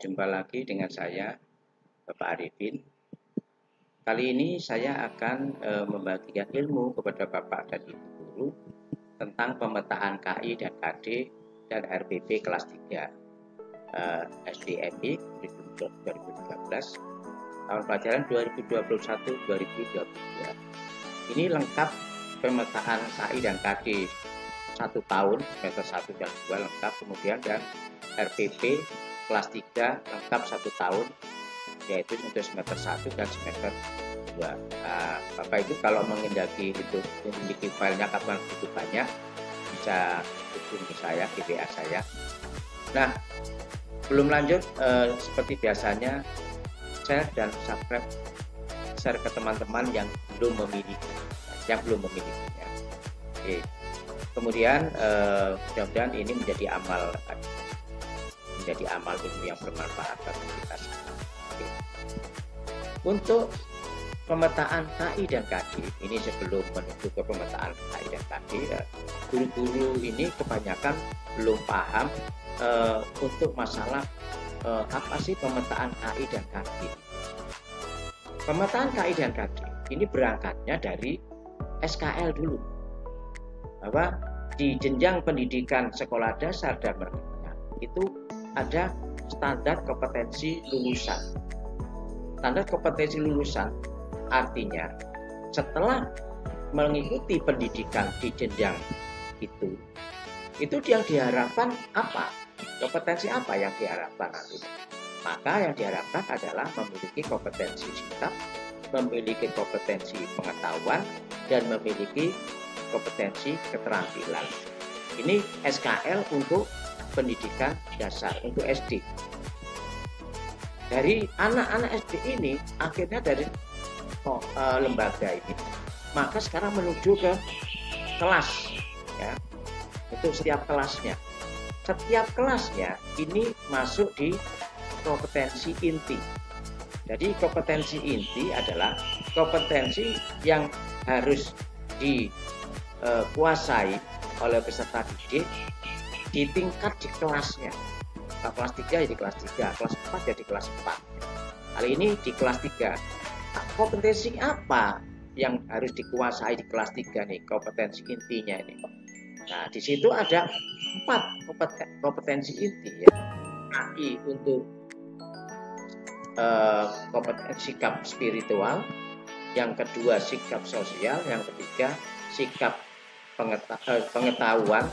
Jumpa lagi dengan saya, Bapak Arifin. Kali ini saya akan membagikan ilmu kepada Bapak dan Ibu guru tentang pemetaan KI dan KD dan RPP kelas 3 SDMI kurikulum 2013 tahun pelajaran 2021-2022. Ini lengkap pemetaan KI dan KD 1 tahun, semester 1 dan 2 lengkap, kemudian dan RPP kelas 3 lengkap 1 tahun, yaitu untuk semester 1 dan semester 2. Bapak Ibu kalau mengendaki itu memiliki filenya kapan begitu banyak, bisa hubungi saya di WA saya. Nah, belum lanjut, seperti biasanya share dan subscribe, share ke teman-teman yang belum memilikinya. Oke. Kemudian mudah-mudahan ini menjadi amal ilmu yang bermanfaat bagi kita semua. Oke. Untuk pemetaan KI dan KD, ini sebelum menuju ke pemetaan KI dan KD, guru-guru ini kebanyakan belum paham untuk masalah apa sih pemetaan KI dan KD. Pemetaan KI dan KD ini berangkatnya dari SKL dulu, bahwa di jenjang pendidikan sekolah dasar dan menengah itu ada standar kompetensi lulusan. Standar kompetensi lulusan artinya setelah mengikuti pendidikan di jenjang itu yang diharapkan apa? Kompetensi apa yang diharapkan nanti? Maka yang diharapkan adalah memiliki kompetensi sikap, memiliki kompetensi pengetahuan, dan memiliki kompetensi keterampilan. Ini SKL untuk pendidikan dasar, untuk SD. Dari anak-anak SD ini, akhirnya dari lembaga ini, maka sekarang menuju ke kelas, ya, untuk setiap kelasnya. Setiap kelasnya ini masuk di kompetensi inti. Jadi kompetensi inti adalah kompetensi yang harus dikuasai oleh peserta didik di tingkat di kelasnya. Kelas 3 jadi kelas 3, kelas 4 jadi kelas 4. Kali ini di kelas 3. Kompetensi apa yang harus dikuasai di kelas 3 nih, kompetensi intinya ini? Nah, di situ ada 4 kompetensi inti, ya. KI untuk kompetensi sikap spiritual, yang kedua sikap sosial, yang ketiga sikap pengetahuan,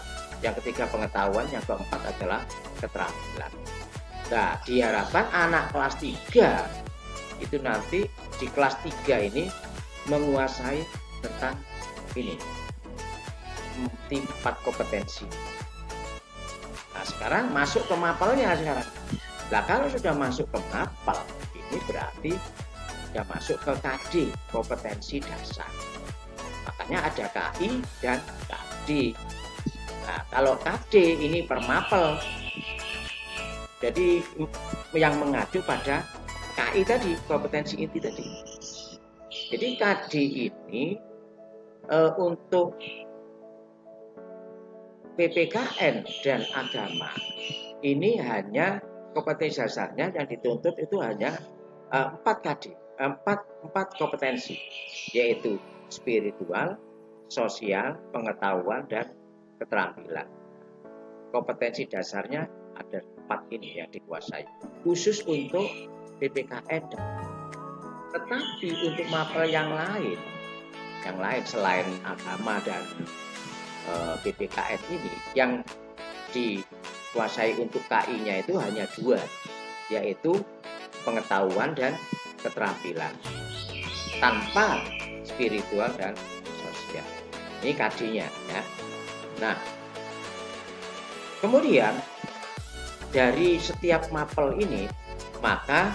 yang ketiga pengetahuan, yang keempat adalah keterampilan. Nah, diharapkan anak kelas 3 itu nanti di kelas 3 ini menguasai tentang ini 4 kompetensi. Nah, sekarang masuk ke mapelnya sekarang. Nah, kalau sudah masuk ke mapel, ini berarti sudah masuk ke KD, kompetensi dasar. Makanya ada KI dan KD. Nah, kalau KD ini per mapel, jadi yang mengacu pada KI tadi, kompetensi inti tadi. Jadi KD ini untuk PPKN dan agama ini hanya kompetensi dasarnya yang dituntut itu hanya 4 KD, 4 kompetensi, yaitu spiritual, sosial, pengetahuan, dan keterampilan. Kompetensi dasarnya ada 4 ini yang dikuasai, khusus untuk PPKN. Tetapi untuk mapel yang lain selain agama dan PPKN ini, yang dikuasai untuk KI-nya itu hanya 2, yaitu pengetahuan dan keterampilan, tanpa spiritual dan sosial. Ini KD-nya, ya. Nah, kemudian dari setiap mapel ini maka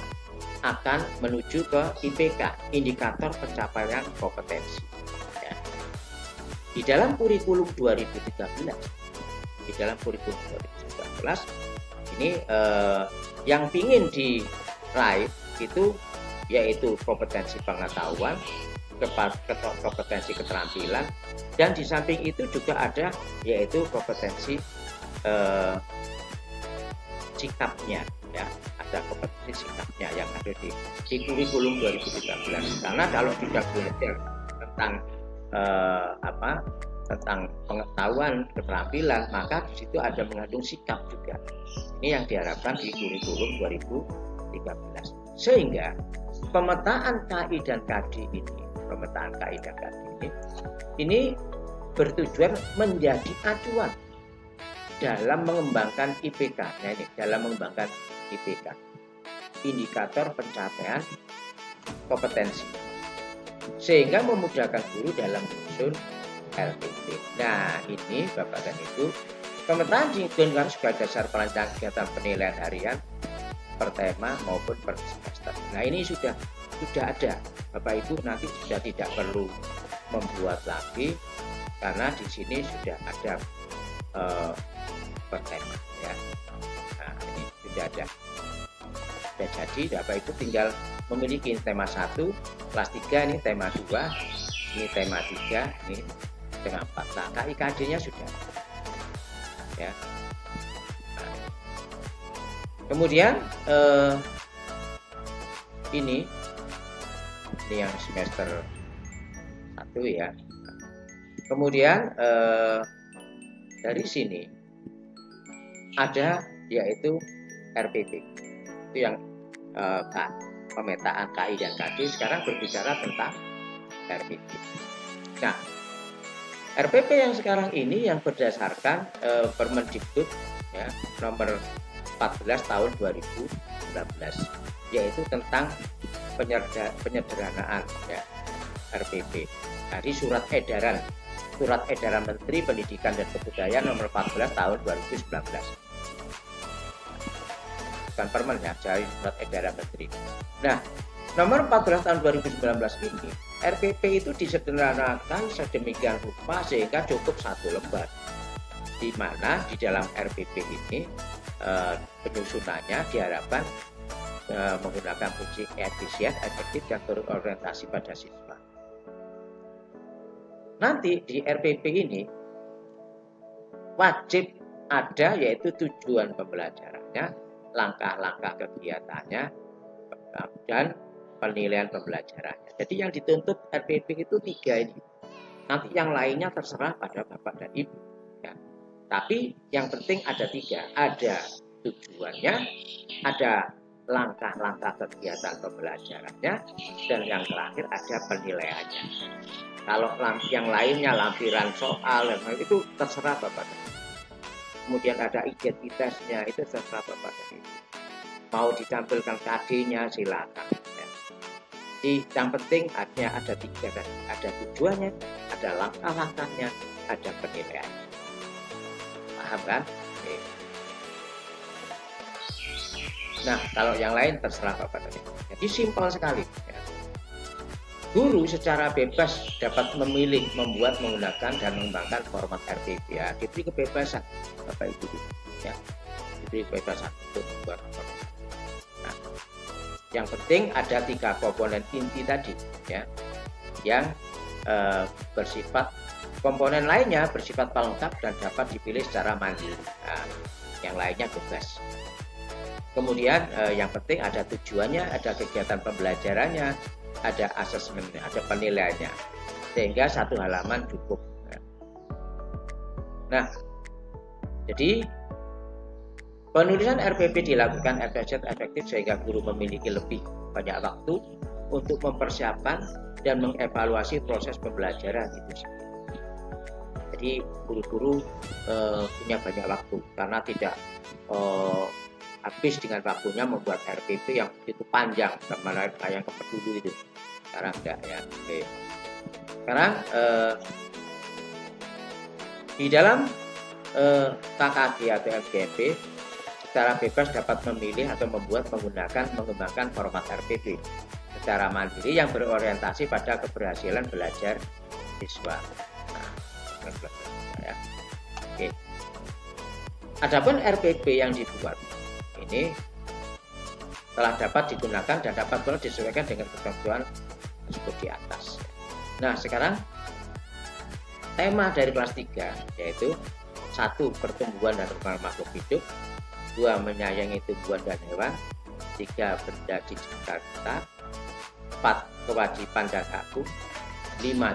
akan menuju ke IPK, indikator pencapaian kompetensi, ya. Di dalam kurikulum 2013, ini yang ingin diraih itu yaitu kompetensi pengetahuan, kompetensi keterampilan, dan di samping itu juga ada yaitu kompetensi sikapnya, ya, ada kompetensi sikapnya yang ada di kurikulum 2013. Karena kalau sudah belajar tentang tentang pengetahuan keterampilan, maka di situ ada mengandung sikap juga. Ini yang diharapkan di kurikulum 2013. Sehingga pemetaan KI dan KD ini bertujuan menjadi acuan dalam mengembangkan IPK. Nah, ini dalam mengembangkan IPK, indikator pencapaian kompetensi, sehingga memudahkan guru dalam menyusun RPP. Nah, ini Bapak dan Ibu, pemetaan digunakan sebagai dasar perancangan kegiatan penilaian harian per tema maupun per semester. Nah, ini sudah ada Bapak Ibu, nanti sudah tidak perlu membuat lagi karena di sini sudah ada per tema ya. Nah, ini sudah ada. Sudah jadi Bapak Ibu tinggal memiliki tema 1, kelas 3 ini tema 2, ini tema 3, ini tema 4. Nah, KIKD-nya sudah ya. Nah, kemudian ini yang semester 1 ya. Kemudian dari sini ada yaitu RPP, itu yang pemetaan KI dan KD. Sekarang berbicara tentang RPP. Nah, RPP yang sekarang ini yang berdasarkan Permendikbud ya, nomor 14 tahun 2019, yaitu tentang penyederhanaan ya, RPP dari Surat Edaran Menteri Pendidikan dan Kebudayaan nomor 14 tahun 2019. Bukan permen ya, dari Surat Edaran Menteri. Nah, nomor 14 tahun 2019 ini RPP itu disederhanakan sedemikian rupa sehingga cukup 1 lembar, di mana di dalam RPP ini penyusunannya diharapkan menggunakan kunci efisien, efektif, dan berorientasi pada siswa. Nanti di RPP ini wajib ada yaitu tujuan pembelajarannya, langkah-langkah kegiatannya, dan penilaian pembelajarannya. Jadi yang dituntut RPP itu 3 ini. Nanti yang lainnya terserah pada Bapak dan Ibu ya. Tapi yang penting ada 3, ada tujuannya, ada langkah-langkah kegiatan pembelajarannya, dan yang terakhir ada penilaiannya. Kalau yang lainnya lampiran soal itu terserah Bapak dan Ibu. Kemudian ada identitasnya, itu terserah Bapak dan Ibu. Mau ditampilkan KD-nya silakan ya. Jadi yang penting ada 3 kan, ada tujuannya, ada langkah-langkahnya, ada penilaiannya. Paham kan? Oke. Nah, kalau yang lain terserah Bapak dan Ibu. Jadi simpel sekali ya. Guru secara bebas dapat memilih, membuat, menggunakan, dan mengembangkan format RPP ya. Diberi kebebasan Bapak Ibu ya. Diberi kebebasan untuk membuat format. Nah, yang penting ada 3 komponen inti tadi ya, yang bersifat, komponen lainnya bersifat pelengkap dan dapat dipilih secara mandiri. Nah, yang lainnya bebas. Kemudian yang penting ada tujuannya, ada kegiatan pembelajarannya, ada asesmennya, ada penilaiannya, sehingga 1 halaman cukup. Nah, jadi penulisan RPP dilakukan efektif sehingga guru memiliki lebih banyak waktu untuk mempersiapkan dan mengevaluasi proses pembelajaran itu sendiri. Jadi guru-guru punya banyak waktu karena tidak habis dengan waktunya membuat RPP yang begitu panjang kemarin kayak dulu itu. Sekarang enggak ya. Oke. Sekarang di dalam KKG atau FGP secara bebas dapat memilih atau membuat, menggunakan, mengembangkan format RPP secara mandiri yang berorientasi pada keberhasilan belajar siswa. Nah, ya. Oke. Adapun RPP yang dibuat ini telah dapat digunakan dan dapat pula disesuaikan dengan ketentuan tersebut di atas. Nah, sekarang tema dari kelas 3 yaitu 1. Pertumbuhan dan perkembangan makhluk hidup, 2. Menyayangi tumbuhan dan hewan. 3. Benda di sekitar kita. 4. Kewajiban dan hak. 5.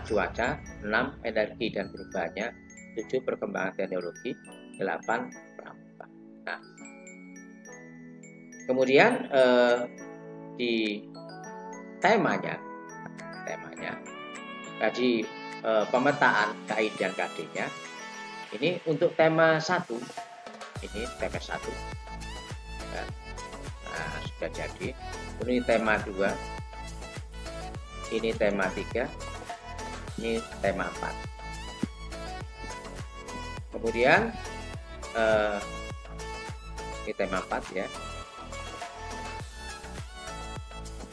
Cuaca. 6. Energi dan perubahannya. 7. Perkembangan teknologi. 8. pramuka. Nah, kemudian di temanya tadi pemetaan KI dan KD-nya. Ini untuk tema 1. Ini tema 1. Nah, sudah jadi. Ini tema 2. Ini tema 3. Ini tema 4. Kemudian ini tema 4 ya.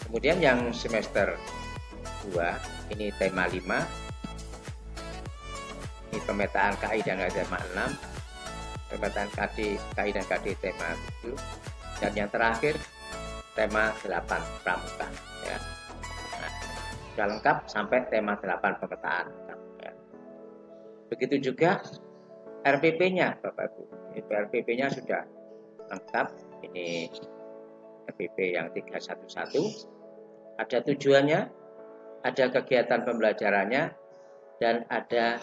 Kemudian yang semester 2 ini tema 5. Ini pemetaan KI dan KD tema 6. Pemetaan KI dan KD tema 7. Dan yang terakhir tema 8 pramuka ya. Nah, sudah lengkap sampai tema 8 pemetaan ya. Begitu juga RPP-nya Bapak Ibu. Ini RPP-nya sudah lengkap. Ini RPP yang 311. Ada tujuannya, ada kegiatan pembelajarannya, dan ada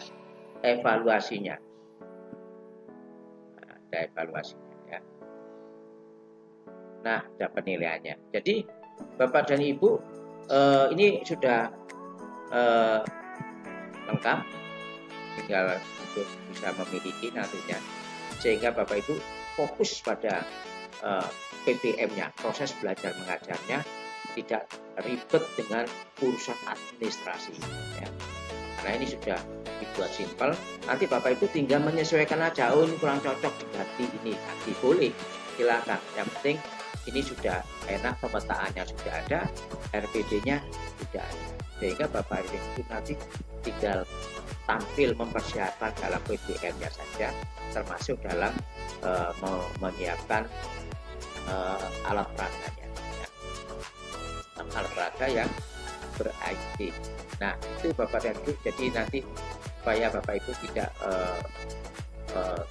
evaluasinya. Nah, ada evaluasinya ya. Nah, ada penilaiannya. Jadi Bapak dan Ibu ini sudah lengkap, tinggal untuk bisa memiliki nantinya, sehingga Bapak Ibu fokus pada PBM-nya, proses belajar mengajarnya, tidak ribet dengan urusan administrasi ya. Karena ini sudah dibuat simpel. Nanti Bapak Ibu tinggal menyesuaikan aja. Oh, ini kurang cocok diganti ini, ganti boleh, silakan. Yang penting ini sudah enak, pemetaannya sudah ada, RPD-nya sudah ada, sehingga Bapak Ibu nanti tinggal tampil mempersiapkan dalam PBM-nya saja, termasuk dalam menyiapkan alat peraganya. Alat peraga yang ber-IT. Nah, itu Bapak dan Ibu. Jadi nanti supaya Bapak Ibu tidak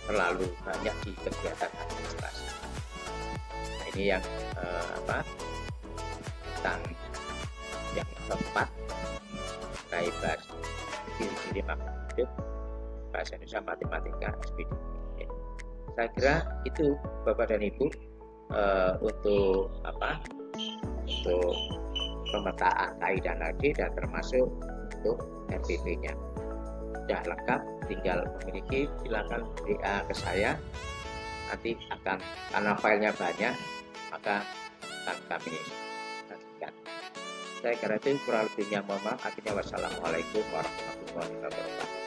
terlalu banyak di kegiatan administrasi. Nah, ini yang tentang yang keempat, bahas ciri-ciri makhluk hidup, bahasa Indonesia, matematika, SPD. Saya kira itu Bapak dan Ibu untuk untuk pemetaan KI dan KD, dan termasuk untuk RPP-nya sudah lengkap. Tinggal memiliki, silakan WA ke saya, nanti akan, karena filenya banyak, maka akan kami nantikan. Saya kira itu kurang lebihnya, mohon maaf. Akhirnya wassalamualaikum warahmatullahi wabarakatuh.